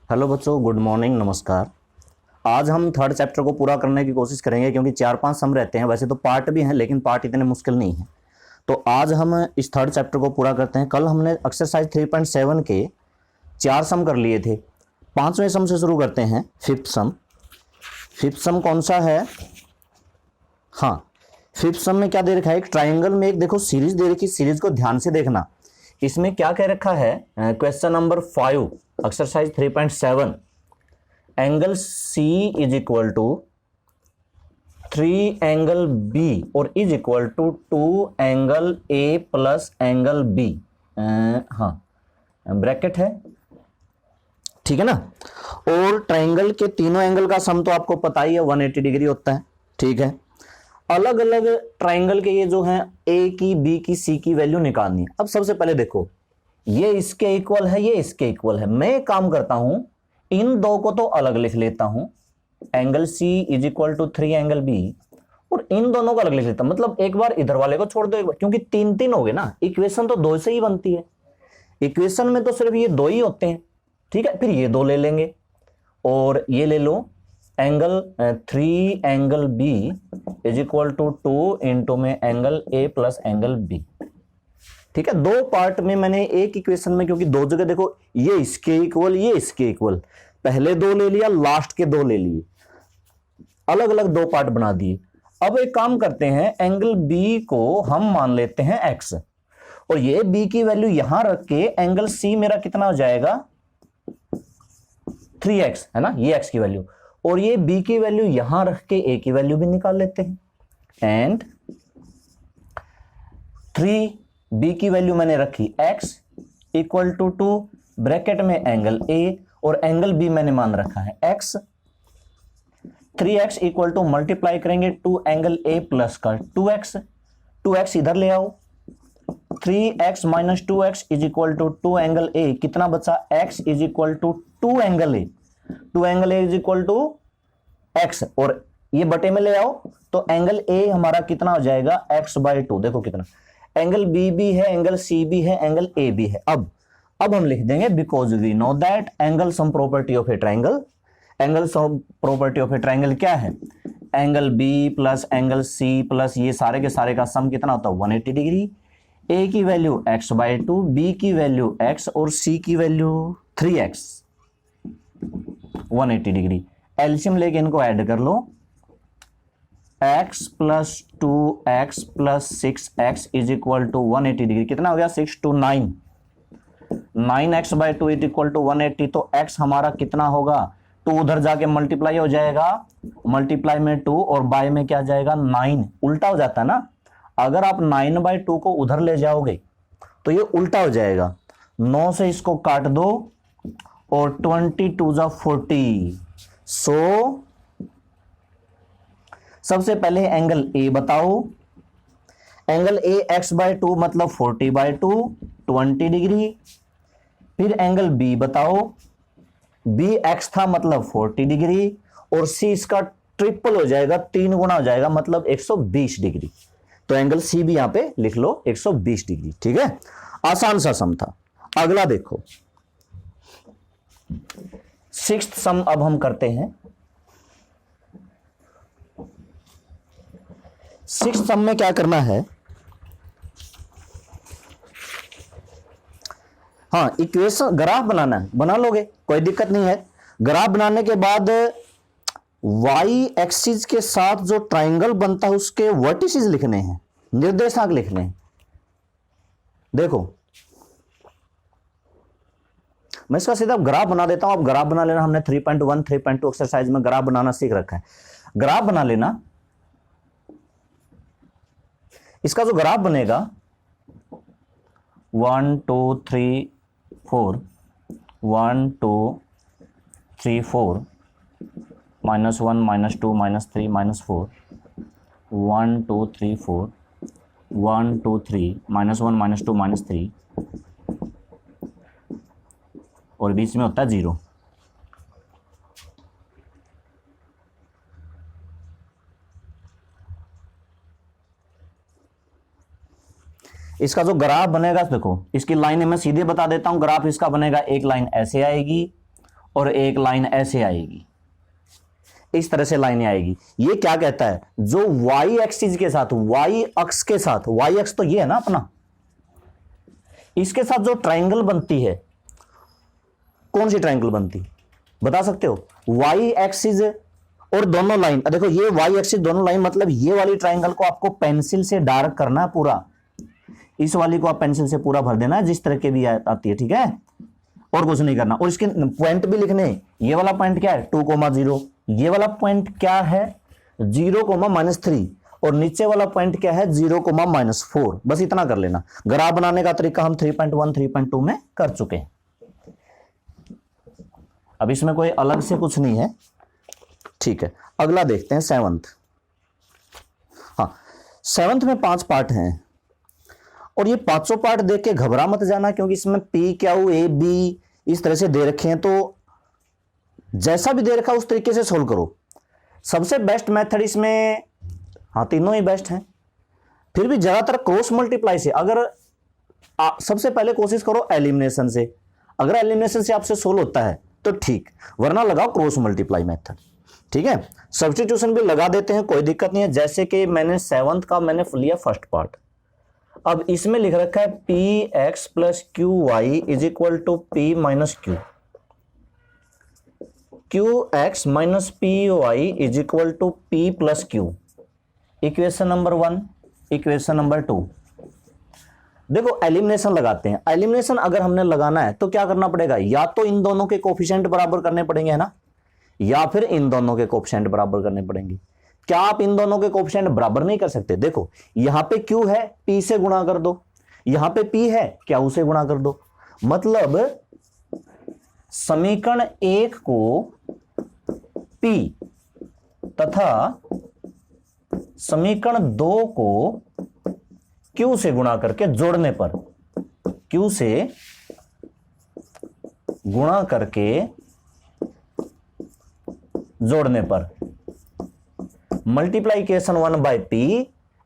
Hello बच्चों, good morning, नमस्कार। आज हम थर्ड चैप्टर को पूरा करने की कोशिश करेंगे क्योंकि 4-5 सम रहते हैं। वैसे तो पार्ट भी हैं लेकिन पार्ट इतने मुश्किल नहीं है। तो आज हम इस थर्ड चैप्टर को पूरा करते हैं। कल हमने एक्सरसाइज 3.7 के 4 सम कर लिए थे। 5वें सम से शुरू करते हैं। फिफ्थ सम। फिफ्थ सम कौन सा है? हाँ, फिफ्थ सम में क्या दे रखा है? एक ट्राइंगल में एक देखो सीरीज दे रखी। सीरीज को ध्यान से देखना। इसमें क्या कह रखा है? Question number 5 exercise 3.7, angle C is equal to 3 angle B और is equal to 2 angle A plus angle B। हाँ, ब्रैकेट है, ठीक है ना। और ट्राइंगल के तीनों एंगल का सम तो आपको पता ही है 180 डिग्री होता है, ठीक है। अलग अलग ट्राइंगल के ये जो हैं A की, B की, C की वैल्यू निकालनी है। अब सबसे पहले देखो, ये इसके इक्वल है, ये इसके इक्वल है। मैं एक काम करता हूं, इन दो को तो अलग लिख लेता हूं, angle C is equal to 3 angle B, और इन दोनों को अलग लिख लेता हूं। मतलब एक बार इधर वाले को छोड़ दो, एक बार, क्योंकि 3-3 हो गए ना। इक्वेशन तो 2 से ही बनती है। इक्वेशन में तो सिर्फ ये 2 ही होते हैं, ठीक है। फिर ये 2 ले लेंगे और ये ले लो, angle 3 angle B is equal to 2 into में angle A plus angle B, ठीक है। 2 पार्ट में मैंने एक इक्वेशन में, क्योंकि 2 जगह देखो, ये इसके इक्वल, ये इसके इक्वल, पहले 2 ले लिया, लास्ट के 2 ले लिए, अलग अलग 2 पार्ट बना दिए। अब एक काम करते हैं, एंगल B को हम मान लेते हैं x, और ये B की वैल्यू यहां रख के एंगल C मेरा कितना हो जाएगा? 3x, है ना, ये x की वैल्यू, और ये B की वैल्यू यहां रख के A की वैल्यू भी निकाल लेते हैं। एंड 3B की वैल्यू मैंने रखी x इक्वल टू 2, ब्रैकेट में एंगल A, और एंगल B मैंने मान रखा है x। 3x equal to multiply करेंगे 2 एंगल A प्लस का 2x, 2x इधर ले आओ, 3x minus 2x is equal to 2 angle A, कितना बचा? x is equal to 2 angle A, 2 angle A is equal to x, और ये बटे में ले आओ तो एंगल A हमारा कितना हो जाएगा? x/2। देखो कितना, एंगल B भी है, एंगल C भी है, एंगल A भी है। अब हम लिख देंगे, because we know that angle sum property of a triangle. Angle sum property of a triangle क्या है? Angle B plus angle C plus ये सारे के सारे का सम कितना होता है? 180 डिग्री। A की वैल्यू x/2, B की वैल्यू x और C की वैल्यू 3x, 180 डिग्री। एलसीएम लेके इनको ऐड कर लो, x plus 2x plus 6x is equal to 180 degree. कितना हो गया? 6 to 9, 9x/2 is equal to 180। तो x हमारा कितना होगा? 2 उधर जाके मल्टीप्लाई हो जाएगा, मल्टीप्लाई में 2 और बाय में क्या जाएगा? 9। उल्टा हो जाता है ना, अगर आप 9/2 को उधर ले जाओगे तो ये उल्टा हो जाएगा। 9 से इसको काट दो और 22 40। सो सबसे पहले एंगल A बताओ। एंगल A x/2 मतलब 40/2, 20 डिग्री। फिर एंगल B बताओ, B x था मतलब 40 डिग्री, और C इसका ट्रिपल हो जाएगा, 3 गुना हो जाएगा, मतलब 120 डिग्री। तो एंगल C भी यहां पे लिख लो, 120 डिग्री, ठीक है। आसान सा सम था। अगला देखो, 6th सम अब हम करते हैं। 6th सम में क्या करना है? हाँ, इक्वेशन, ग्राफ बनाना है, बना लोगे, कोई दिक्कत नहीं है। ग्राफ बनाने के बाद y एक्सिस के साथ जो ट्राइंगल बनता है उसके वर्टिसेस लिखने हैं, निर्देशांक लिखने हैं। देखो, मैं इसका सीधा ग्राफ बना देता हूं, आप ग्राफ बना लेना। हमने 3.1 3.2 एक्सरसाइज में ग्राफ बनाना सीख रखा है। ग्राफ बना लेना। इसका जो ग्राफ बनेगा 1 2 3 4, 1 2 3 4, -1 -2 -3 -4, 1 2 3 4, 1 2 3, -1 -2 -3, और बीच में होता है 0। इसका जो ग्राफ बनेगा, देखो इसकी लाइनें मैं सीधे बता देता हूं। ग्राफ इसका बनेगा, एक लाइन ऐसे आएगी और एक लाइन ऐसे आएगी, इस तरह से लाइन आएगी। ये क्या कहता है, जो y एक्सिस के साथ, y अक्ष के साथ, y अक्ष तो ये है ना अपना, इसके साथ जो ट्रायंगल बनती है, कौन सी ट्रायंगल बनती बता सकते हो? y एक्सिस और दोनों लाइन, देखो ये y एक्सिस दोनों लाइन, मतलब ये वाली ट्रायंगल को आपको पेंसिल से डार्क करना है पूरा, इस वाली को आप पेंसिल से पूरा भर देना है जिस तरह के भी आती है, ठीक है, और कुछ नहीं करना। और इसके पॉइंट भी लिखने, ये वाला पॉइंट क्या है 2,0, ये वाला पॉइंट क्या है 0,-3, और नीचे वाला पॉइंट क्या है 0,-4। बस इतना कर लेना। ग्राफ बनाने का तरीका हम 3.1 3.2 में कर चुके हैं। अब इसमें कोई अलग से कुछ नहीं है, ठीक है। अगला देखते हैं 7th। हाँ, 7th में 5 पार्ट हैं, और ये 500 पार्ट देख के घबरा मत जाना, क्योंकि इसमें P, Q, A, B इस तरह से दे रखे हैं, तो जैसा भी दे रखा उस तरीके से सोल्व करो। सबसे बेस्ट मेथड इसमें, हाँ तीनों ही बेस्ट हैं, फिर भी ज्यादातर क्रॉस मल्टीप्लाई से। अगर सबसे पहले कोशिश करो एलिमिनेशन से, अगर एलिमिनेशन से आपसे सोल्व होता है तो ठीक, वरना लगाओ क्रॉस मल्टीप्लाई मेथड, ठीक है। सब्स्टिट्यूशन भी लगा देते हैं, कोई दिक्कत नहीं है। जैसे कि मैंने 7th का मैंने लिया फर्स्ट पार्ट, अब इसमें लिख रखा है px plus q y is equal to p minus q, qx minus p y is equal to p plus q. Equation number 1, equation number 2। देखो एलिमिनेशन लगाते हैं। एलिमिनेशन अगर हमने लगाना है तो क्या करना पड़ेगा, या तो इन दोनों के कोफिशिएंट बराबर करने पड़ेंगे, है ना, या फिर इन दोनों के कोफिशिएंट बराबर करने पड़ेंगे। क्या आप इन दोनों के कोफिशिएंट बराबर नहीं कर सकते? देखो यहां पे Q है, P से गुणा कर दो, यहां पे P है, Q से गुणा कर दो। मतलब समीकरण 1 को P तथा समीकरण 2 को Q से गुणा करके जोड़ने पर, Q से गुणा करके जोड़ने पर, multiply equation 1 by P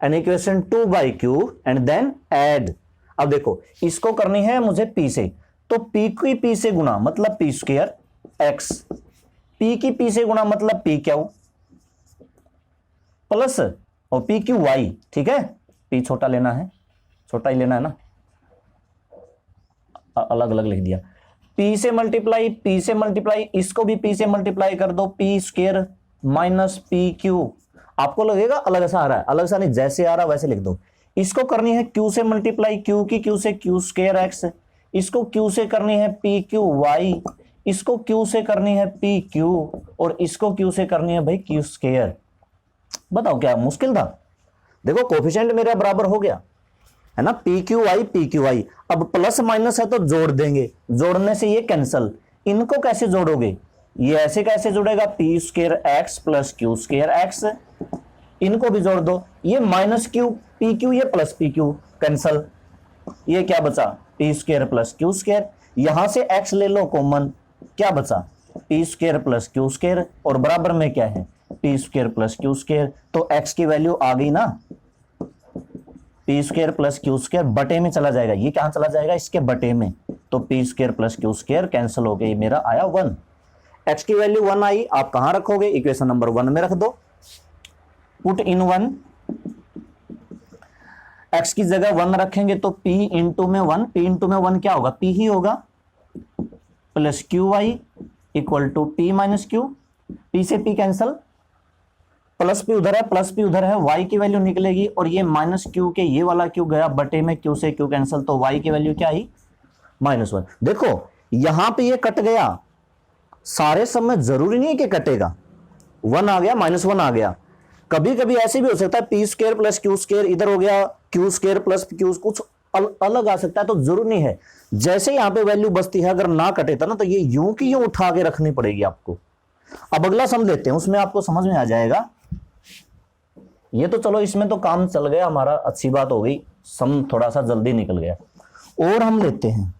and equation 2 by Q and then add. अब देखो इसको करनी है मुझे P से, तो P की P से गुणा मतलब P स्क्वायर X, P की P से गुणा मतलब P Q प्लस और P Q Y, ठीक है। P छोटा लेना है, छोटा ही लेना है ना, अलग अलग लिख दिया। P से मल्टीप्लाई, इसको भी P से मल्टीप्लाई कर दो, P square minus P Q। आपको लगेगा अलग सा आ रहा है, अलग सा नहीं, जैसे आ रहा वैसे लिख दो। इसको करनी है Q से मल्टीप्लाई, Q की Q से Q स्क्वायर X, इसको Q से करनी है P Q Y, इसको Q से करनी है P Q, और इसको Q से करनी है भाई Q स्क्वायर। बताओ क्या मुश्किल था? देखो कोफिशिएंट मेरा बराबर हो गया है ना, P Q Y। अब प्लस माइनस है तो जोड़ देंगे, जोड़ने से ये कैंसल। इनको कैसे जोड़ोगे, ये ऐसे कैसे जुड़ेगा, P square X plus Q square X, इनको भी जोड़ दो। ये माइनस Q P Q, ये प्लस P Q, कैंसल। ये क्या बचा, P square plus Q square. यहां से X ले लो कॉमन, क्या बचा P square plus Q square, और बराबर में क्या है P square plus Q square. तो X की वैल्यू आ गई ना, P square plus Q square बटे में चला जाएगा, ये कहां चला जाएगा, इसके बटे में, तो P square plus Q square cancel हो गई, मेरा आया 1। X की वैल्यू 1 आई, आप कहां रखोगे, इक्वेशन नंबर 1 में रख दो, पुट इन 1। X की जगह 1 रखेंगे तो P इंटू में 1, P इंटू में 1 क्या होगा, P ही होगा, plus QY equal to P minus Q, P से P कैंसल, प्लस P उधर है, प्लस P उधर है, Y की वैल्यू निकलेगी, और ये माइनस Q के ये वाला Q गया बटे में, Q से Q कैंसल, तो Y की वैल्यू क्या आई -1। देखो यहां पे ये कट गया, सारे सब में जरूरी नहीं है कि कटेगा, 1 आ गया -1 आ गया। कभी कभी ऐसे भी हो सकता है P square plus Q square इधर हो गया, Q स्क्वायर प्लस Q कुछ अलग आ सकता है, तो जरूरी नहीं है। जैसे यहां पे वैल्यू बचती है, अगर ना कटे था ना, तो ये यूं की यूं उठा के रखनी पड़ेगी आपको। अब अगला सम लेते हैं, उसमें आपको समझ में आ जाएगा। ये तो चलो इसमें तो काम चल गया हमारा, अच्छी बात हो गई, सम थोड़ा सा जल्दी निकल गया। और हम लेते हैं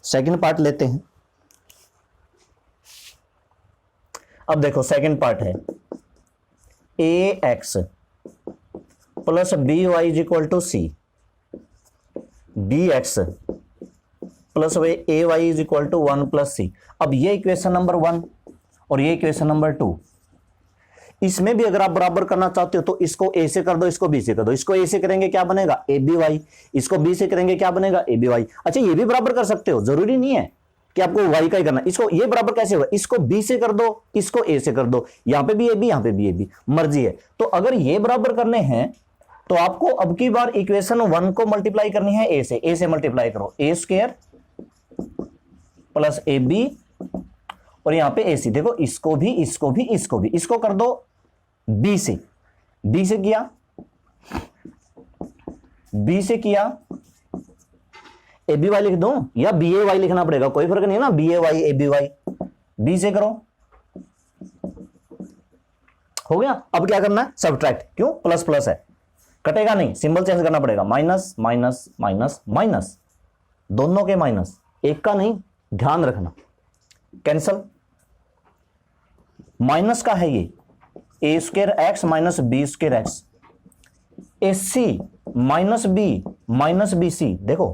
सेकंड पार्ट लेते हैं। अब देखो सेकंड पार्ट है ax plus by is equal to c। B x plus A Y is equal to 1 plus C. अब ये इक्वेशन नंबर 1 और ये इक्वेशन नंबर 2, इसमें भी अगर आप बराबर करना चाहते हो तो इसको ए से कर दो, इसको बी से कर दो। इसको ए से करेंगे क्या बनेगा, ए बी वाई, इसको बी से करेंगे क्या बनेगा, ए बी वाई। अच्छा ये भी बराबर कर सकते हो, जरूरी नहीं है कि आपको वाई का ही करना। इसको ये बराबर कैसे होगा, इसको बी से कर दो, इसको ए से कर दो, यहां पे भी ए बी, यहां पे भी ए बी, मर्जी है। तो अगर ये बराबर करने हैं तो आपको अब की बार इक्वेशन 1 को मल्टीप्लाई करनी है ए से मल्टीप्लाई करो, ए स्क्वायर प्लस ए बी और यहां पे ए सी। देखो इसको भी, इसको भी, इसको भी, इसको कर दो बी से, बी से किया, बी से किया, ए बी वाई लिख दूं या बी ए वाई लिखना पड़ेगा, कोई फर्क नहीं है ना, b a y a b y, b से करो, हो गया। अब क्या करना है, सब्ट्रैक्ट, क्यों, प्लस प्लस है, कटेगा नहीं, सिंबल चेंज करना पड़ेगा, माइनस माइनस माइनस माइनस, दोनों के माइनस, एक का नहीं, ध्यान रखना, कैंसल। माइनस का है ये, A square X minus B square X, A C minus B C, देखो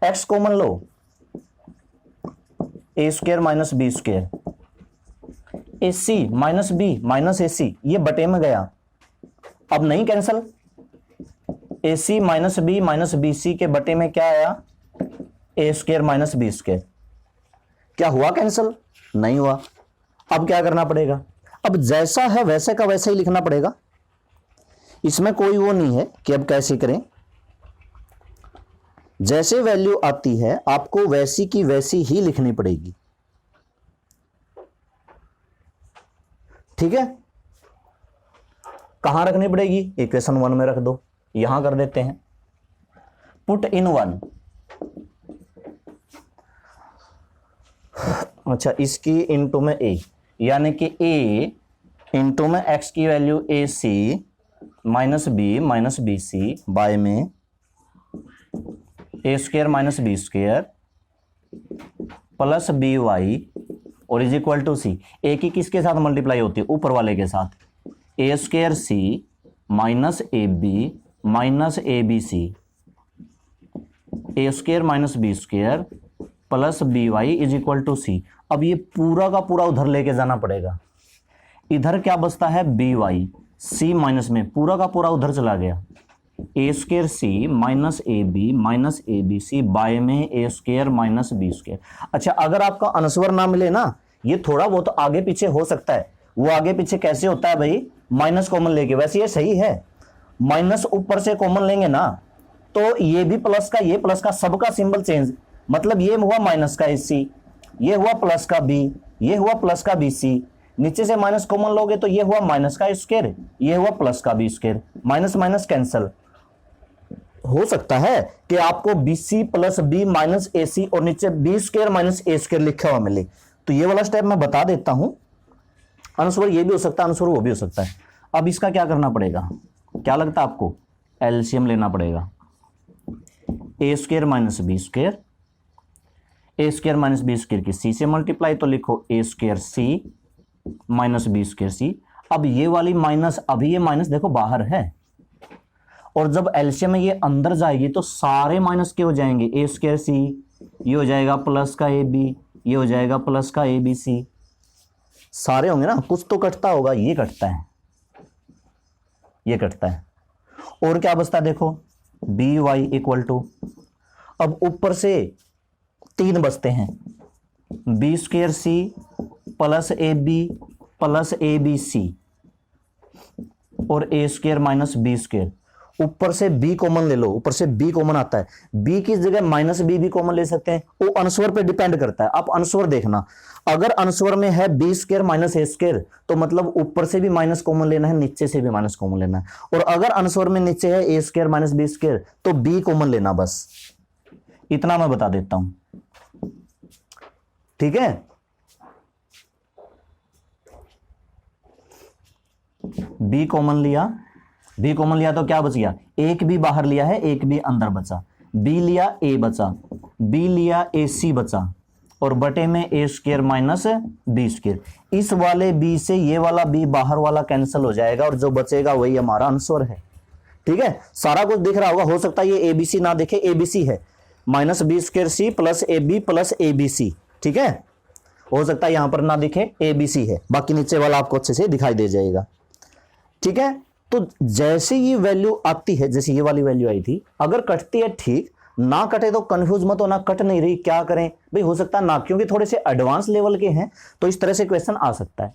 एक्स कॉमन लो, A square minus B square, A C minus B minus A C, ये बटे में गया, अब नहीं cancel, A C minus B C के बटे में क्या आया, A square minus B square, क्या हुआ कैंसल, नहीं हुआ। अब क्या करना पड़ेगा, अब जैसा है वैसे का वैसा ही लिखना पड़ेगा, इसमें कोई वो नहीं है कि अब कैसे करें, जैसे वैल्यू आती है आपको वैसी की वैसी ही लिखनी पड़ेगी, ठीक है। कहां रखनी पड़ेगी, इक्वेशन 1 में रख दो, यहां कर देते हैं, पुट इन 1। अच्छा इसकी इनटू में ए, यानी कि ए इंटू में एक्स की value A C minus B C by में A square minus B square plus B Y और is equal to C. A की किसके साथ मल्टीप्लाई होती है, ऊपर वाले के साथ, A square C minus A B C, A square minus B square plus B Y is equal to C. अब ये पूरा का पूरा उधर लेके जाना पड़ेगा, इधर क्या बचता है, बी वाई, सी माइनस में पूरा का पूरा उधर चला गया, A square C minus A B C by में A square minus B square. अच्छा अगर आपका आंसर ना मिले ना, ये थोड़ा बहुत तो आगे पीछे हो सकता है, वो आगे पीछे कैसे होता है भाई, माइनस कॉमन लेके, वैसे ये सही है, माइनस ऊपर से कॉमन लेंगे ना तो ये भी प्लस का, ये प्लस का, सबका सिंबल चेंज, मतलब ये हुआ माइनस का ए सी, ये हुआ प्लस का बी, ये हुआ प्लस का बी सी, नीचे से माइनस कॉमन लोगे तो ये हुआ माइनस का स्क्वायर, ये हुआ प्लस का B square, minus minus cancel. हो सकता है कि आपको B C plus B minus A C और नीचे बी स्क्वायर माइनस ए स्क्वायर लिखा हुआ मिले, तो ये वाला स्टेप मैं बता देता हूं, आंसर ये भी हो सकता है, आंसर वो भी हो सकता है। अब इसका क्या करना पड़ेगा, क्या लगता है आपको, एलसीएम लेना पड़ेगा, ए स्क्वायर माइनस बी स्क्वायर, ए स्क्वायर माइनस बी स्क्वायर की सी से मल्टीप्लाई, तो लिखो ए square C minus B square सी। अब ये वाली माइनस, अभी ये माइनस देखो बाहर है, और जब एलसीएम में ये अंदर जाएगी तो सारे माइनस के हो जाएंगे, ए स्क्वायर सी, ये हो जाएगा प्लस का ए बी, ये हो जाएगा प्लस का ए बी सी, सारे होंगे ना, कुछ तो कटता होगा, ये कटता है, ये कटता है, और क्या बचता है देखो, बी वाई इक्वल टू, अब ऊपर से 3 बचते हैं, b square c plus a B c और a square minus B square, ऊपर से बी कॉमन ले लो, ऊपर से बी कॉमन आता है, बी की जगह माइनस बी भी कॉमन ले सकते हैं, वो आंसर पे डिपेंड करता है। आप आंसर देखना, अगर आंसर में है बी स्क्वायर माइनस ए स्क्वायर तो मतलब ऊपर से भी माइनस कॉमन लेना है, नीचे से भी माइनस कॉमन लेना है, और अगर आंसर में नीचे है ए स्क्वायर माइनस बी स्क्वायर तो बी कॉमन लेना, बस इतना मैं बता देता हूं, ठीक है। बी कॉमन लिया तो क्या बच गया, एक भी बाहर लिया है, एक भी अंदर बचा, बी लिया ए बचा, बी लिया ए सी बचा, और बटे में A square minus B square. इस वाले बी से ये वाला बी बाहर वाला कैंसिल हो जाएगा और जो बचेगा वही हमारा आंसर है, ठीक है। सारा कुछ दिख रहा होगा, हो सकता है ये एबीसी ना दिखे, एबीसी है, minus B square c plus a b plus a B c, ठीक है। हो सकता है यहां पर ना दिखे, ए बी सी है, बाकी नीचे वाला आपको अच्छे से दिखाई दे जाएगा, ठीक है। तो जैसे ये वैल्यू आती है, जैसे ये वाली वैल्यू आई थी, अगर कटती है ठीक, ना कटे तो कंफ्यूज मत होना, कट नहीं रही क्या करें भाई, हो सकता है ना, क्योंकि थोड़े से एडवांस लेवल के हैं तो इस तरह से क्वेश्चन आ सकता है,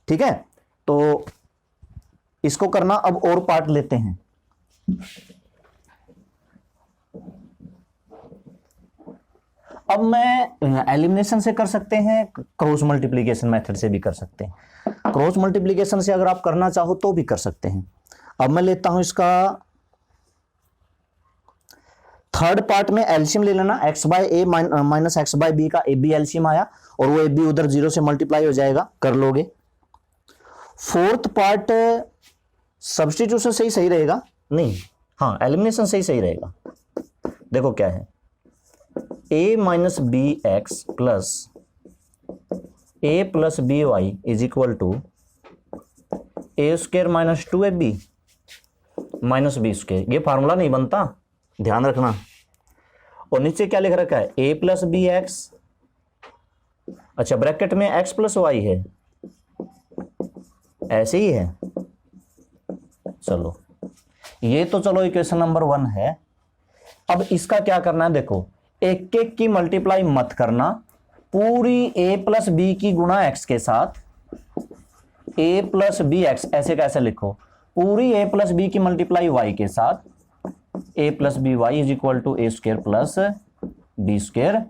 ठीक है। तो इसको करना, अब और पार्ट लेते हैं। अब मैं एलिमिनेशन से कर सकते हैं, क्रॉस मल्टीप्लीकेशन मेथड से भी कर सकते हैं। क्रॉस मल्टीप्लीकेशन से अगर आप करना चाहो तो भी कर सकते हैं। अब मैं लेता हूं इसका थर्ड पार्ट में एलसीएम ले लेना, एक्स बाय ए माइनस एक्स बाय बी का ए बी एलसीएम आया, और वो ए बी उधर 0 से मल्टीप्लाई हो जाएगा, कर लोगे। फोर्थ पार्ट सब्स्टिट्यूशन से ही सही रहेगा, नहीं हाँ एलिमिनेशन से ही सही रहेगा। देखो क्या है, a minus b x plus a plus B Y is equal to a square minus 2ab minus B square. ये फार्मूला नहीं बनता, ध्यान रखना। और नीचे क्या लिख रखा है, a प्लस बी एक्स, अच्छा ब्रैकेट में x प्लस वाई है, ऐसे ही है। चलो ये तो चलो इक्वेशन नंबर 1 है। अब इसका क्या करना है, देखो एक एक की मल्टीप्लाई मत करना, पूरी a प्लस बी की गुणा x के साथ a प्लस बी एक्स, ऐसे कैसे लिखो, पूरी a प्लस बी की मल्टीप्लाई y के साथ a plus B Y is equal to a square plus b square,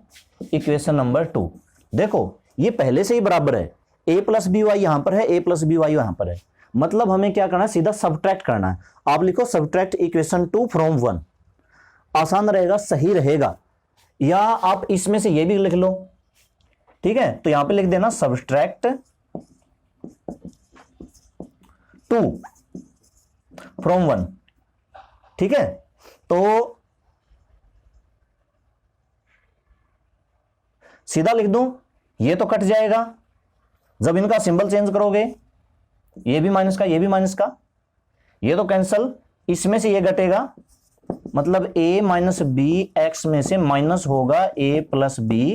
equation number 2। देखो ये पहले से ही बराबर है, a प्लस बी वाई यहां पर है, a प्लस बी वाई यहां पर है, मतलब हमें क्या करना है, सीधा सब्ट्रैक्ट करना है। आप लिखो सब्ट्रैक्ट इक्वेशन 2 फ्रॉम 1, आसान रहेगा, सही रहेगा। या आप इसमें से ये भी लिख लो, ठीक है। तो यहां पे लिख देना सब्ट्रैक्ट 2 फ्रॉम 1, ठीक है। तो सीधा लिख दूं, ये तो कट जाएगा जब इनका सिंबल चेंज करोगे, ये भी माइनस का, ये भी माइनस का, ये तो कैंसल, इसमें से ये घटेगा, मतलब a माइनस बी एक्स में से माइनस होगा a plus b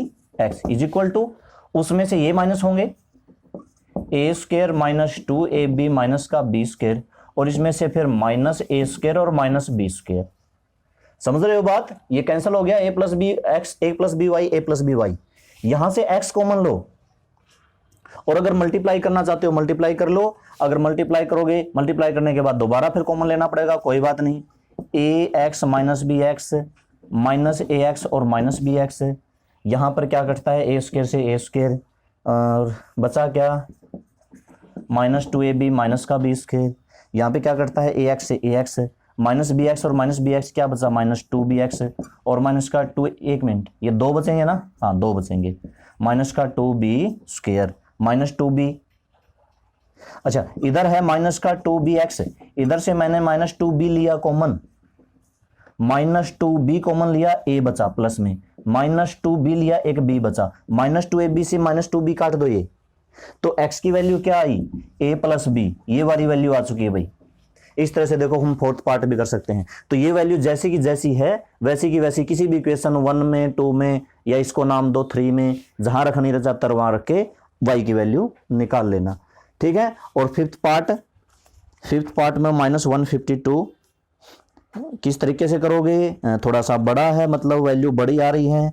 x is equal to, उसमें से ये माइनस होंगे a square minus 2ab minus का बी स्क्वायर, और इसमें से फिर माइनस ए स्क्वायर और माइनस बी स्क्वायर। समझ रहे हो बात, ये कैंसिल हो गया, a plus b x, a plus B y, a plus B y, यहां से x कॉमन लो, और अगर मल्टीप्लाई करना चाहते हो मल्टीप्लाई कर लो। अगर मल्टीप्लाई करोगे, मल्टीप्लाई करने के बाद दोबारा फिर कॉमन लेना पड़ेगा, कोई बात नहीं, a x minus b x minus a x और माइनस बी एक्स, यहां पर क्या कटता है, ए स्क्वायर से ए स्क्वायर, और बचा क्या, माइनस 2ab माइनस का बी स्क्वायर, यहाँ पे क्या करता है, ए एक्स से ए एक्स, माइनस बी एक्स और माइनस बी एक्स क्या बचा, माइनस 2bx और माइनस का 2, एक मिनट, ये 2 बचेंगे ना, हाँ 2 बचेंगे, माइनस का 2b स्क्वायर माइनस 2b, अच्छा इधर है माइनस का 2bx, इधर से मैंने माइनस 2b लिया कॉमन, माइनस 2b कॉमन लिया, a बचा प्लस में, माइनस 2b लिया, एक b बचा, माइनस 2ab से माइनस 2b काट दो ये, तो x की वैल्यू क्या आई, a प्लस b, ये वाली वैल्यू आ चुकी है भाई। इस तरह से देखो हम फोर्थ पार्ट भी कर सकते हैं। तो ये वैल्यू जैसी की जैसी है वैसी की वैसी किसी भी इक्वेशन 1 में 2 में, या इसको नाम दो 3 में, जहां रखनी रहता है वहां रख के y की वैल्यू निकाल लेना, ठीक है। और फिफ्थ पार्ट में -152 किस तरीके से करोगे, थोड़ा सा बड़ा है, मतलब वैल्यू बड़ी आ रही है,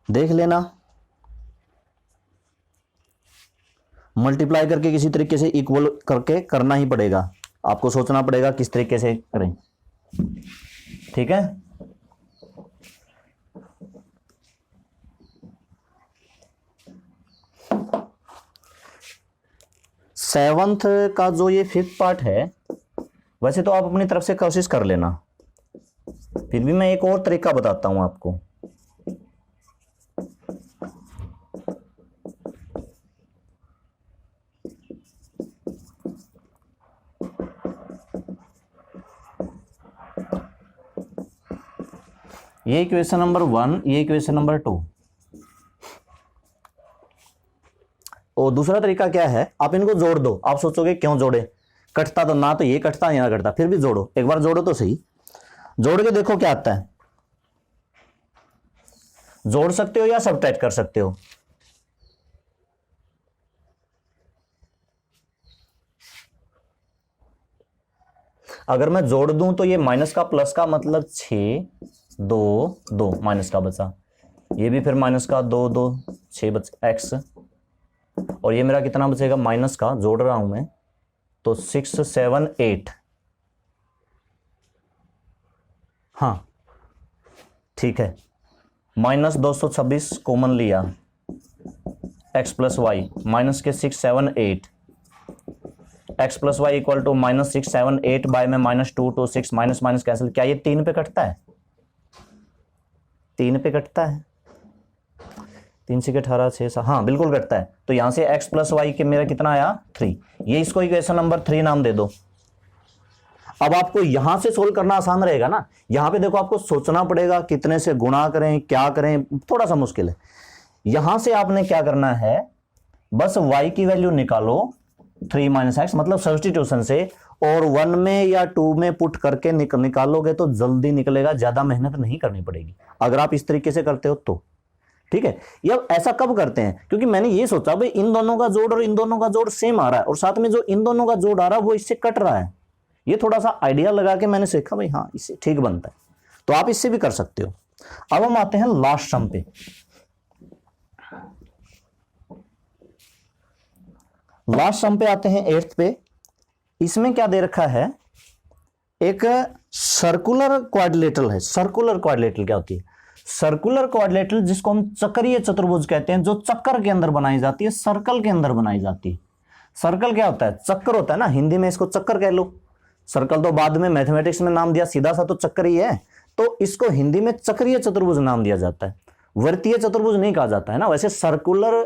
देख लेना, मल्टीप्लाई करके किसी तरीके से इक्वल करके करना ही पड़ेगा, आपको सोचना पड़ेगा किस तरीके से करें, ठीक है। सेवंथ का जो ये फिफ्थ पार्ट है, वैसे तो आप अपनी तरफ से कोशिश कर लेना, फिर भी मैं एक और तरीका बताता हूं आपको। ये इक्वेशन नंबर 1, ये इक्वेशन नंबर 2। और दूसरा तरीका क्या है, आप इनको जोड़ दो। आप सोचोगे क्यों जोड़े, कटता तो ना, तो ये कटता या कटता, फिर भी जोड़ो, एक बार जोड़ो तो सही। जोड़ के देखो क्या आता है। जोड़ सकते हो या सबट्रैक्ट कर सकते हो। अगर मैं जोड़ दूं तो ये माइनस का प्लस का मतलब 6 2 2 माइनस का बचा, ये भी फिर माइनस का 2 2 6 बचा एक्स, और ये मेरा कितना बचेगा माइनस का, जोड़ रहा हूं मैं तो 6 7 8। हाँ ठीक है, माइनस 226 कॉमन लिया, एक्स प्लस वाई माइनस के 6 7 8, x plus y equal to minus 6 7 8 by में माइनस 2 2 6, माइनस माइनस कैंसिल। क्या ये 3 पे कटता है, 3 पे कटता है, 3 से 18 6 7, हाँ बिल्कुल कटता है। तो यहां से x प्लस वाई के मेरा कितना आया 3, ये इसको इक्वेशन नंबर 3 नाम दे दो। अब आपको यहां से सोल्व करना आसान रहेगा ना, यहां पे देखो आपको सोचना पड़ेगा कितने से गुणा करें, क्या करें, थोड़ा सा मुश्किल है। यहां से आपने क्या करना है, बस y की वैल्यू निकालो 3 माइनस एक्स, मतलब सब्स्टिट्यूशन से, और 1 में या 2 में पुट करके निकालोगे तो जल्दी निकलेगा, ज्यादा मेहनत नहीं करनी पड़ेगी अगर आप इस तरीके से करते हो तो। ठीक है, ये ऐसा कब करते हैं, क्योंकि मैंने ये सोचा भाई इन दोनों का जोड़ और इन दोनों का जोड़ सेम आ रहा है, और साथ में जो इन दोनों का जोड़ आ रहा है वो इससे कट रहा है। ये थोड़ा सा आइडिया लगा के मैंने सीखा भाई हाँ इससे ठीक बनता है, तो आप इससे भी कर सकते हो। अब हम आते हैं लास्ट सम पे। लास्ट सम पे आते हैं 8th पे। इसमें क्या दे रखा है, एक सर्कुलर क्वाड्रिलेटरल है। सर्कुलर क्वाड्रिलेटरल क्या होती है, सर्कुलर क्वाड्रिलेटरल जिसको हम चक्रीय चतुर्भुज कहते हैं, जो चक्कर के अंदर बनाई जाती है, सर्कल के अंदर बनाई जाती है। सर्कल क्या होता है, चक्कर होता है ना, हिंदी में इसको चक्कर कह लो, सर्कल तो बाद में मैथमेटिक्स में नाम दिया, सीधा सा तो चक्कर ही है, तो इसको हिंदी में चक्रीय चतुर्भुज नाम दिया जाता है, वर्तीय चतुर्भुज नहीं कहा जाता है ना। वैसे सर्कुलर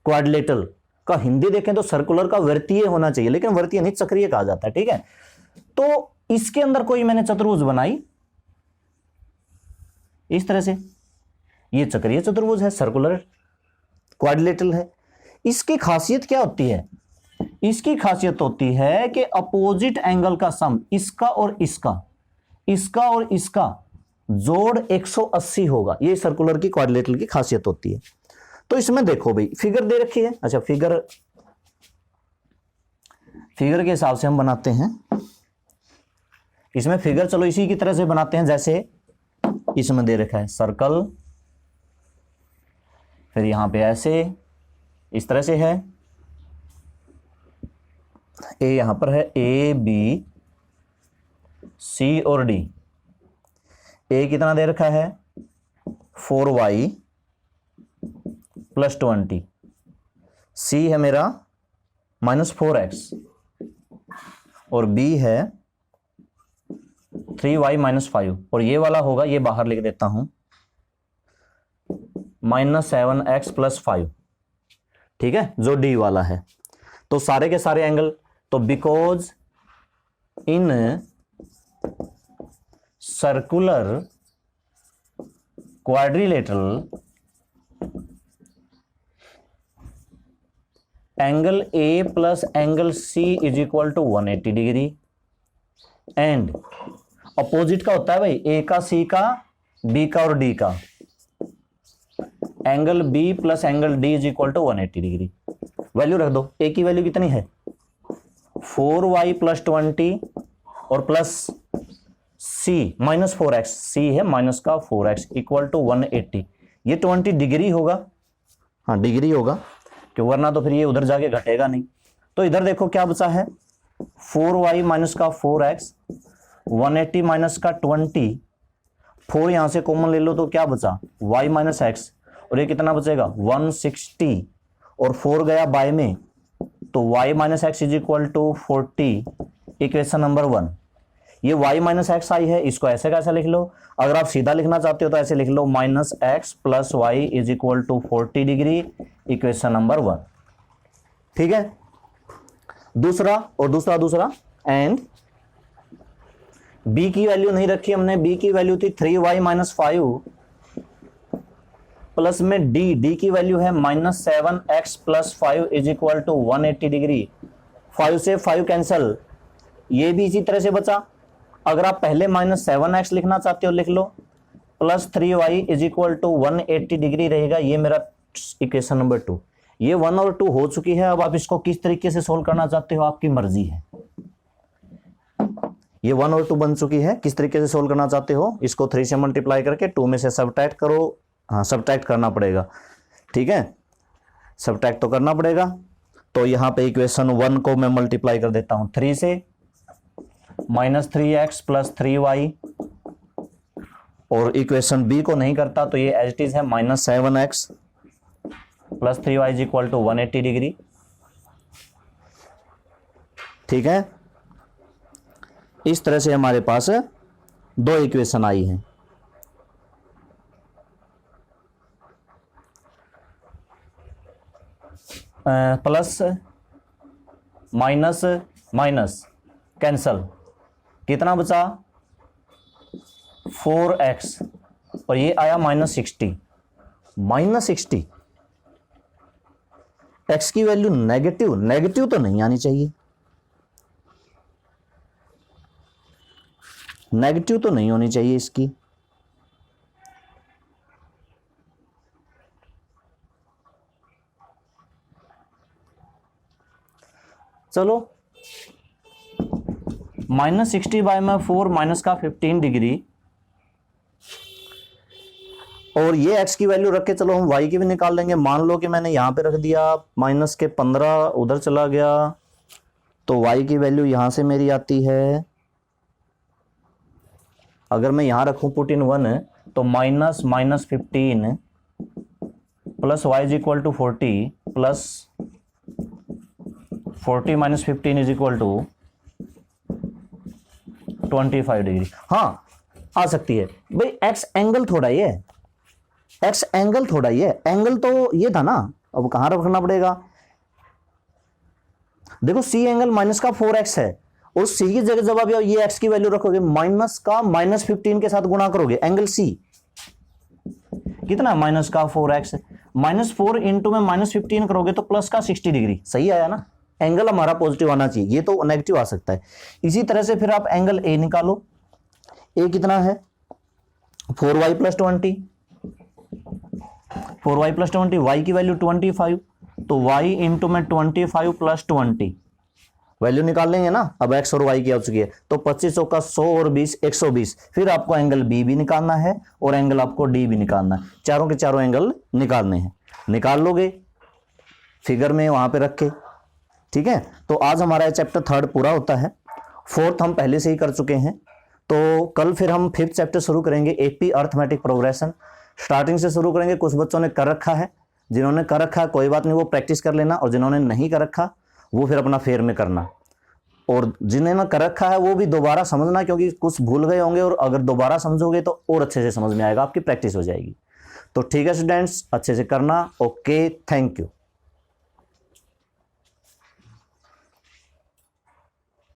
क्वाड्रिलेटरल का हिंदी देखें तो सर्कुलर का वर्तीय होना चाहिए, लेकिन वर्तीय नहीं चक्रीय कहा जाता है। ठीक है, तो इसके अंदर कोई मैंने चतुर्भुज बनाई इस तरह से, ये चक्रीय चतुर्भुज है, सर्कुलर क्वाड्रिलेटरल है। इसकी खासियत क्या होती है, इसकी खासियत होती है कि अपोजिट एंगल का सम, इसका और इसका, इसका और इसका जोड़ 180 होगा। ये सर्कुलर की क्वाड्रिलेटरल की खासियत होती है। तो इसमें देखो भाई फिगर दे रखी है, अच्छा फिगर के हिसाब से हम बनाते हैं इसमें फिगर, चलो इसी की तरह से बनाते हैं जैसे इसमें दे रखा है सर्कल, फिर यहां पे ऐसे इस तरह से है, ए यहां पर है, ए बी सी और डी। ए कितना दे रखा है 4y प्लस 20, सी है मेरा माइनस 4x, और बी है 3y माइनस 5, और ये वाला होगा, ये बाहर लिख देता हूं, माइनस 7x प्लस 5। ठीक है, जो डी वाला है। तो सारे के सारे एंगल, तो because in circular quadrilateral angle a plus angle c is equal to 180 degree, and opposite का होता है भाई ए का, सी का, बी का और डी का, angle b plus angle d is equal to 180 degree. Value रख दो, ए की वैल्यू कितनी है 4y प्लस 20 और प्लस सी माइनस 4x, सी है माइनस का 4x इक्वल टू 180। ये 20 डिग्री होगा, हाँ डिग्री होगा, क्यों, वरना तो फिर ये उधर जाके घटेगा नहीं। तो इधर देखो क्या बचा है 4y माइनस का 4x, 180 माइनस का 20, 4 यहां से कॉमन ले लो तो क्या बचा y माइनस एक्स, और ये कितना बचेगा 160, और 4 गया बाय में, तो y minus x is equal to 40, equation number 1। ये y माइनस एक्स आई है, इसको ऐसे कैसे लिख लो, अगर आप सीधा लिखना चाहते हो तो ऐसे लिख लो, minus x plus y is equal to 40 degree, equation number 1। ठीक है, दूसरा और दूसरा, एंड बी की वैल्यू नहीं रखी हमने, बी की वैल्यू थी 3y माइनस 5 प्लस में डी की वैल्यू है -7x plus 5 is equal to 180 degree. 5 से 5 कैंसल, ये भी इसी तरह से बचा। अगर आप पहले -7x लिखना चाहते हो लिख लो, plus 3y is equal to 180 degree रहेगा। ये मेरा इक्वेशन नंबर 2। ये 1 और 2 हो चुकी है। अब आप इसको किस तरीके से सोल्व करना चाहते हो आपकी मर्जी है। ये 1 और 2 बन चुकी है, किस तरीके से सोल्व करना चाहते हो, इसको 3 से मल्टीप्लाई करके 2 में से सब्ट्रैक्ट करो। हाँ, सब्ट्रैक्ट करना पड़ेगा, ठीक है, सब्ट्रैक्ट तो करना पड़ेगा। तो यहां पे इक्वेशन 1 को मैं मल्टीप्लाई कर देता हूं 3 से, -3x प्लस 3y, और इक्वेशन बी को नहीं करता तो ये एज इट इज है -7x plus 3y is equal to 180 degree. ठीक है, इस तरह से हमारे पास 2 इक्वेशन आई हैं। प्लस माइनस माइनस कैंसल, कितना बचा 4x, और ये आया -60। -60 x की वैल्यू नेगेटिव तो नहीं आनी चाहिए, नेगेटिव तो नहीं होनी चाहिए इसकी। चलो, -60 बाय में 4 माइनस का 15 डिग्री, और ये x की वैल्यू रख के चलो हम y की भी निकाल लेंगे। मान लो कि मैंने यहां पे रख दिया -15 उधर चला गया, तो y की वैल्यू यहां से मेरी आती है, अगर मैं यहां रखूं पुट इन 1 तो -15 plus y is equal to 40 plus 40 minus 15 is equal to 25 degree. हाँ, आ सकती है भाई, x एंगल थोड़ा ही है, x एंगल थोड़ा ही है, एंगल तो ये था ना, अब कहां रखना पड़ेगा। देखो c एंगल माइनस का 4x है, और c की जगह जब आप ये x की वैल्यू रखोगे माइनस का -15 के साथ गुणा करोगे, एंगल c कितना, माइनस का 4x, -4 इंटू में -15 करोगे तो प्लस का 60 डिग्री। सही आया ना, एंगल हमारा पॉजिटिव आना चाहिए, ये तो नेगेटिव आ सकता है। इसी तरह से फिर आप एंगल ए निकालो, ए कितना है 4y plus 20, 4y plus 20, y की वैल्यू 25, तो y इंटू में 25 प्लस 20 वैल्यू निकाल लेंगे ना। अब x और y की आ चुकी है, तो 25 का 100 और 20 120। फिर आपको एंगल बी भी निकालना है और एंगल आपको डी भी निकालना है, चारों के चारों एंगल निकालने हैं, निकाल लोगे फिगर में वहां पे रख के। ठीक है, तो आज हमारा चैप्टर 3 पूरा होता है, 4th हम पहले से ही कर चुके हैं। तो कल फिर हम 5th चैप्टर शुरू करेंगे, एपी अर्थमेटिक प्रोग्रेशन, स्टार्टिंग से शुरू करेंगे। कुछ बच्चों ने कर रखा है, जिन्होंने कर रखा है कोई बात नहीं, वो प्रैक्टिस कर लेना, और जिन्होंने नहीं कर रखा वो फिर अपना फेयर में करना, और जिन्होंने कर रखा है वो भी दोबारा समझना, क्योंकि कुछ भूल गए होंगे, और अगर दोबारा समझोगे तो और अच्छे से समझ में आएगा, आपकी प्रैक्टिस हो जाएगी। तो ठीक है स्टूडेंट्स, अच्छे से करना। Okay, thank you.